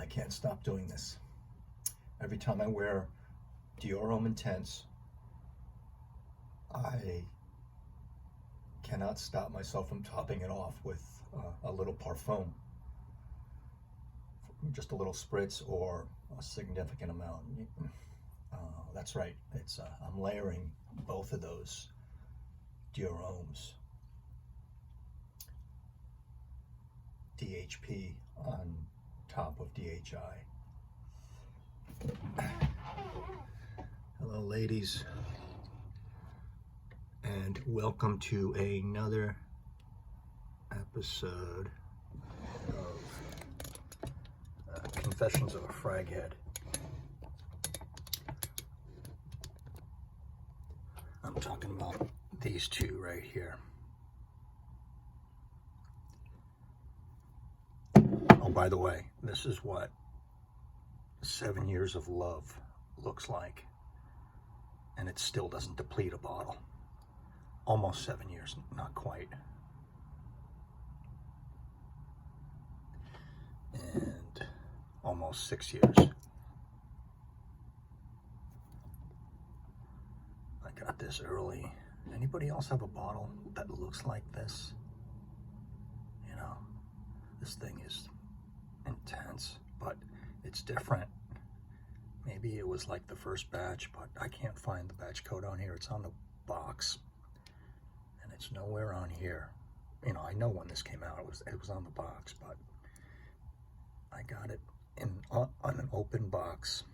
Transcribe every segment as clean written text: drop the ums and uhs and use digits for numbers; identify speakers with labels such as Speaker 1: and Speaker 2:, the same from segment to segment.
Speaker 1: I can't stop doing this. Every time I wear DIOR HOMME Intense, I cannot stop myself from topping it off with a little Parfum. Just a little spritz or a significant amount. That's right, I'm layering both of those DIOR HOMMEs. DHP on top of DHI. Hello ladies, and welcome to another episode of Confessions of a Fraghead. I'm talking about these two right here. Oh, by the way, this is what 7 years of love looks like, and it still doesn't deplete a bottle. Almost 7 years, not quite. And almost 6 years. I got this early. Anybody else have a bottle that looks like this? You know, this thing is intense, but it's different. Maybe it was like the first batch, but I can't find the batch code on here. It's on the box, and it's nowhere on here. You know, I know when this came out, it was on the box, but I got it on an open box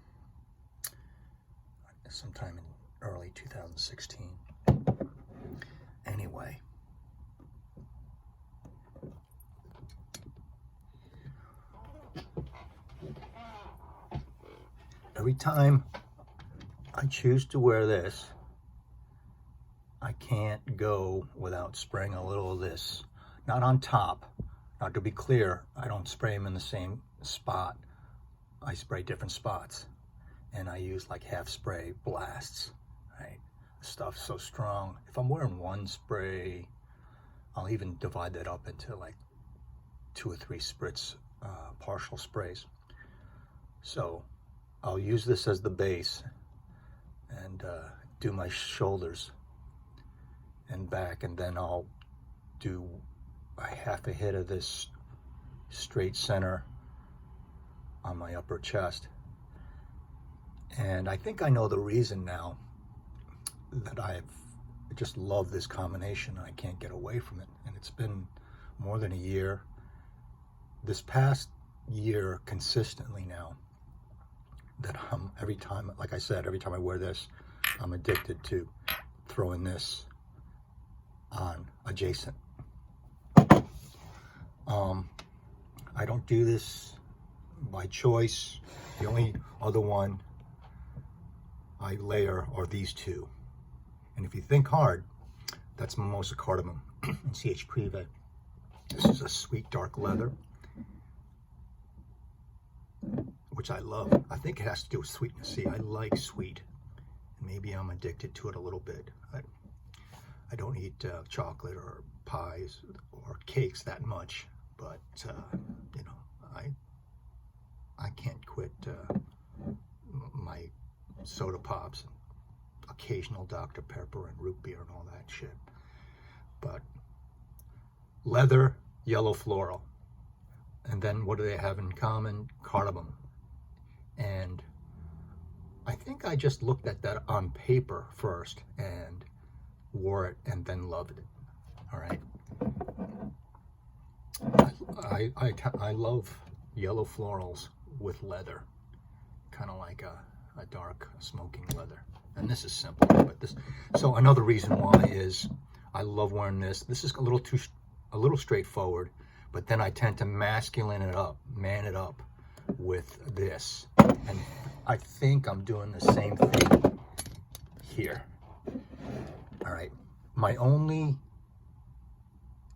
Speaker 1: sometime in early 2016. Anyway, every time I choose to wear this, I can't go without spraying a little of this. Not on top. Now, to be clear, I don't spray them in the same spot. I spray different spots, and I use like half spray blasts, right? The stuff's so strong. If I'm wearing one spray, I'll even divide that up into like 2 or 3 spritz, partial sprays. So I'll use this as the base and do my shoulders and back, and then I'll do a half a hit of this straight center on my upper chest. And I think I know the reason now that I just love this combination. I can't get away from it, and it's been more than a year. This past year consistently now, that every time, like I said, every time I wear this, I'm addicted to throwing this on adjacent. I don't do this by choice. The only other one I layer are these two. And if you think hard, that's Mimosa Cardamom and CH Privé. This is a sweet dark leather, which I love. I think it has to do with sweetness. See, I like sweet. Maybe I'm addicted to it a little bit. I don't eat chocolate or pies or cakes that much, but you know, I can't quit my soda pops, and occasional Dr. Pepper and root beer and all that shit. But leather, yellow floral, and then what do they have in common? Cardamom. And I think I just looked at that on paper first and wore it and then loved it. All right. I love yellow florals with leather, kind of like a dark smoking leather. And this is simple, but this. So another reason why is I love wearing this. This is a little straightforward, but then I tend to man it up with this. And I think I'm doing the same thing here. All right. My only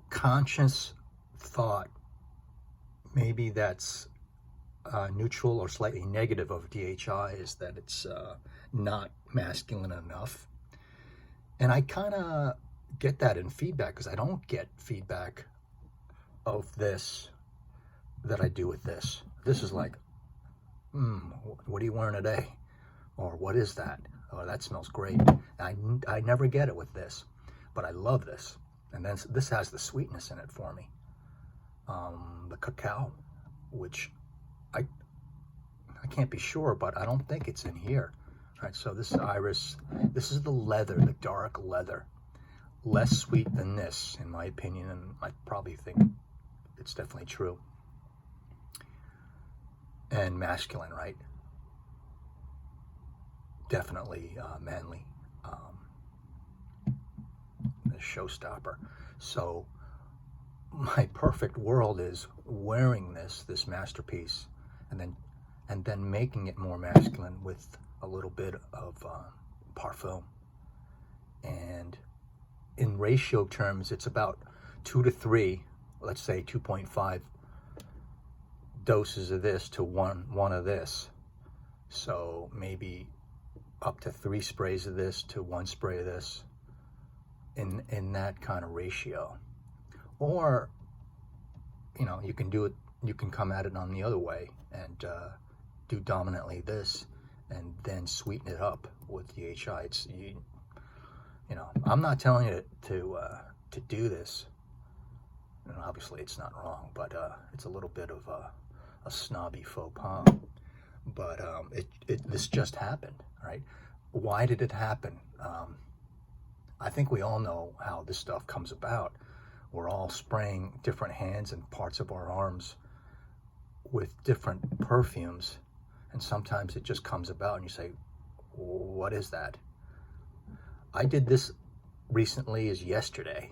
Speaker 1: conscious thought, maybe that's neutral or slightly negative of DHI, is that it's not masculine enough. And I kind of get that in feedback, because I don't get feedback of this that I do with this. This is like what are you wearing today? Or what is that? Oh, that smells great. I never get it with this, but I love this. And then this has the sweetness in it for me. The cacao, which I can't be sure, but I don't think it's in here. All right, so this is iris. This is the leather, the dark leather. Less sweet than this, in my opinion, and I probably think it's definitely true. And masculine, right? Definitely manly. The showstopper. So my perfect world is wearing this masterpiece, and then making it more masculine with a little bit of Parfum. And in ratio terms, it's about 2 to 3, let's say 2.5 doses of this to one of this. So maybe up to 3 sprays of this to 1 spray of this, in that kind of ratio. Or, you know, you can do it, you can come at it on the other way and do dominantly this and then sweeten it up with DHI. It's, you know, I'm not telling you to do this. And obviously it's not wrong, but it's a little bit of a snobby faux pas. But this just happened, right? Why did it happen? I think we all know how this stuff comes about. We're all spraying different hands and parts of our arms with different perfumes, and sometimes it just comes about and you say, what is that? I did this recently as yesterday,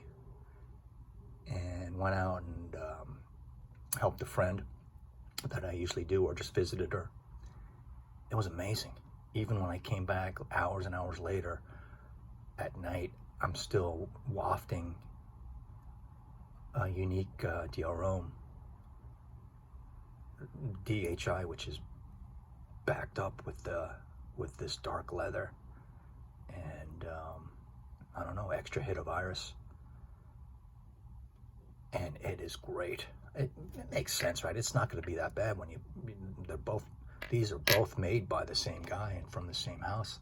Speaker 1: and went out and helped a friend that I usually do, or just visited her. It was amazing. Even when I came back hours and hours later at night, I'm still wafting a unique DIOR HOMME DHI, which is backed up with this dark leather and I don't know, extra hit of iris, and it is great. It makes sense, right? It's not going to be that bad when these are both made by the same guy and from the same house.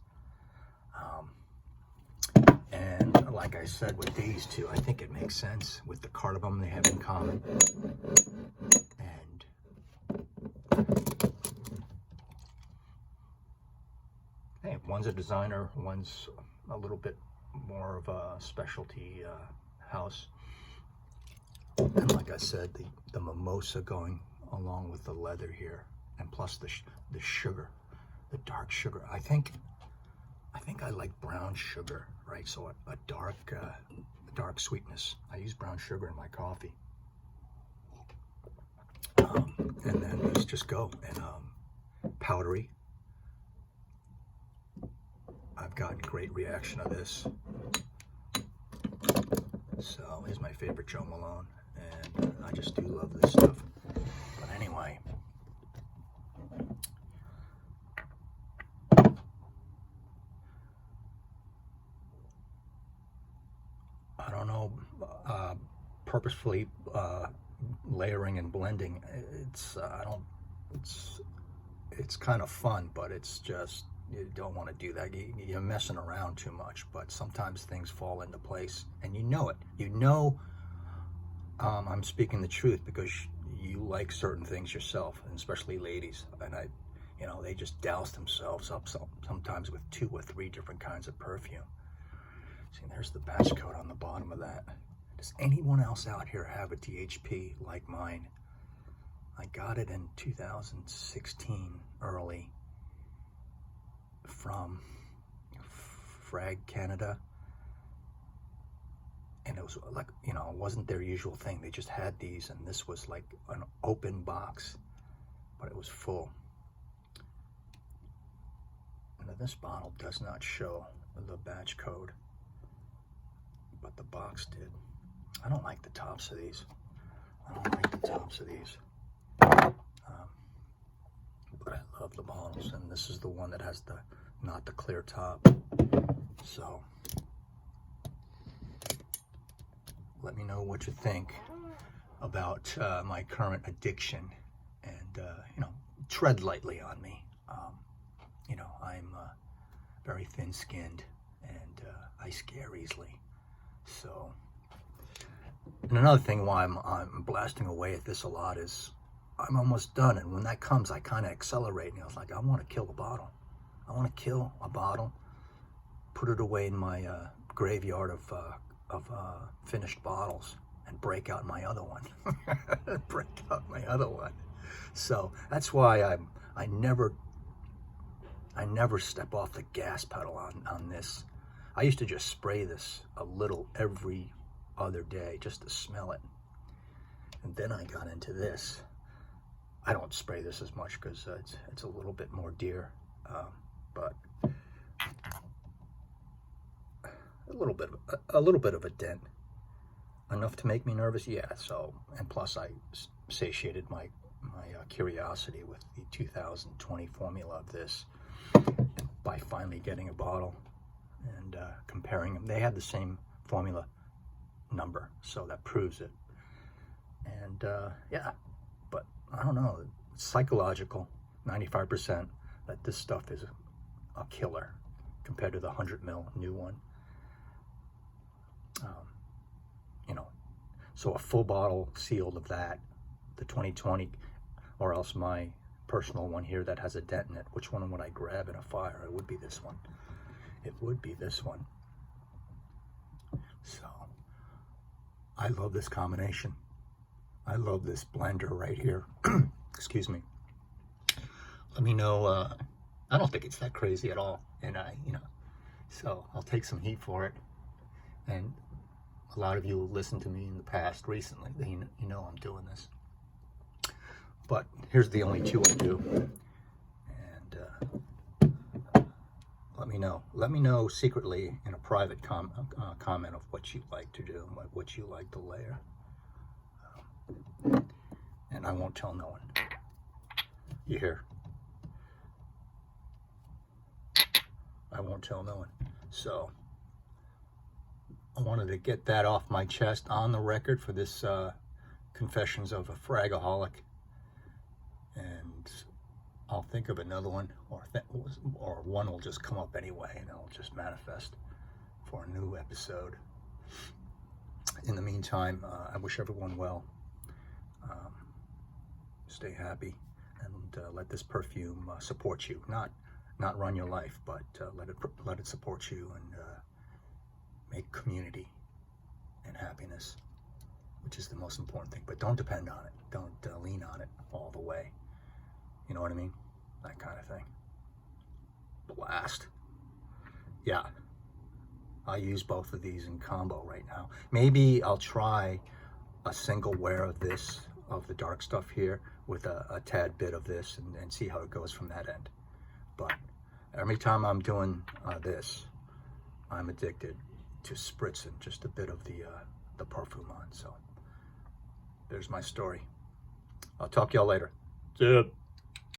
Speaker 1: And like I said, with these two, I think it makes sense with the cardamom they have in common. And hey, one's a designer, one's a little bit more of a specialty house. And like I said, the mimosa going along with the leather here, and plus the sugar, the dark sugar. I think I like brown sugar, right? So a dark sweetness. I use brown sugar in my coffee. And then these just go. And powdery. I've gotten great reaction of this. So here's my favorite Jo Malone, and I just do love this stuff. But anyway, I don't know, purposefully layering and blending. It's kind of fun, but it's just, you don't want to do that. You're messing around too much, but sometimes things fall into place, and you know it. You know, I'm speaking the truth because you like certain things yourself, and especially ladies. And you know, they just douse themselves up sometimes with 2 or 3 different kinds of perfume. See, there's the batch code on the bottom of that. Does anyone else out here have a DHP like mine? I got it in 2016, early, from Frag Canada, and it was like, you know, it wasn't their usual thing. They just had these, and this was like an open box, but it was full. And this bottle does not show the batch code, but the box did. I don't like the tops of these. But I love the bottles, and this is the one that has not the clear top. So let me know what you think about my current addiction, and you know, tread lightly on me. You know, I'm very thin-skinned, and I scare easily. So, and another thing why I'm blasting away at this a lot is I'm almost done, and when that comes, I kind of accelerate, and I was like, I want to kill a bottle. I want to kill a bottle, put it away in my graveyard of finished bottles, and break out my other one. Break out my other one. So that's why I never step off the gas pedal on this. I used to just spray this a little every other day just to smell it. And then I got into this. I don't spray this as much because it's a little bit more dear, but a little bit of a dent, enough to make me nervous. Yeah. So, and plus I satiated my curiosity with the 2020 formula of this by finally getting a bottle and comparing them. They had the same formula number, so that proves it. And yeah, but I don't know, it's psychological, 95%, that this stuff is a killer compared to the 100 ml new one. You know, so a full bottle sealed of that, the 2020, or else my personal one here that has a dent in it. Which one would I grab in a fire? It would be this one. It would be this one. So, I love this combination. I love this blender right here. Excuse me. Let me know. I don't think it's that crazy at all, and you know, so I'll take some heat for it. And a lot of you who listened to me in the past recently, you know I'm doing this. But here's the only two I do. And let me know. Let me know secretly in a private comment of what you'd like to do, what you like to layer. And I won't tell no one. You hear? I won't tell no one. So I wanted to get that off my chest on the record for this Confessions of a Fragaholic. And I'll think of another one, or one will just come up anyway, and it'll just manifest for a new episode. In the meantime, I wish everyone well. Stay happy, and let this perfume support you. Not run your life, but let it support you and make community and happiness, which is the most important thing. But don't depend on it. Don't lean on it all the way. You know what I mean? That kind of thing. Blast. Yeah. I use both of these in combo right now. Maybe I'll try a single wear of this, of the dark stuff here, with a tad bit of this, and see how it goes from that end. But every time I'm doing this, I'm addicted to spritzing just a bit of the Parfum on. So there's my story. I'll talk to y'all later. See ya.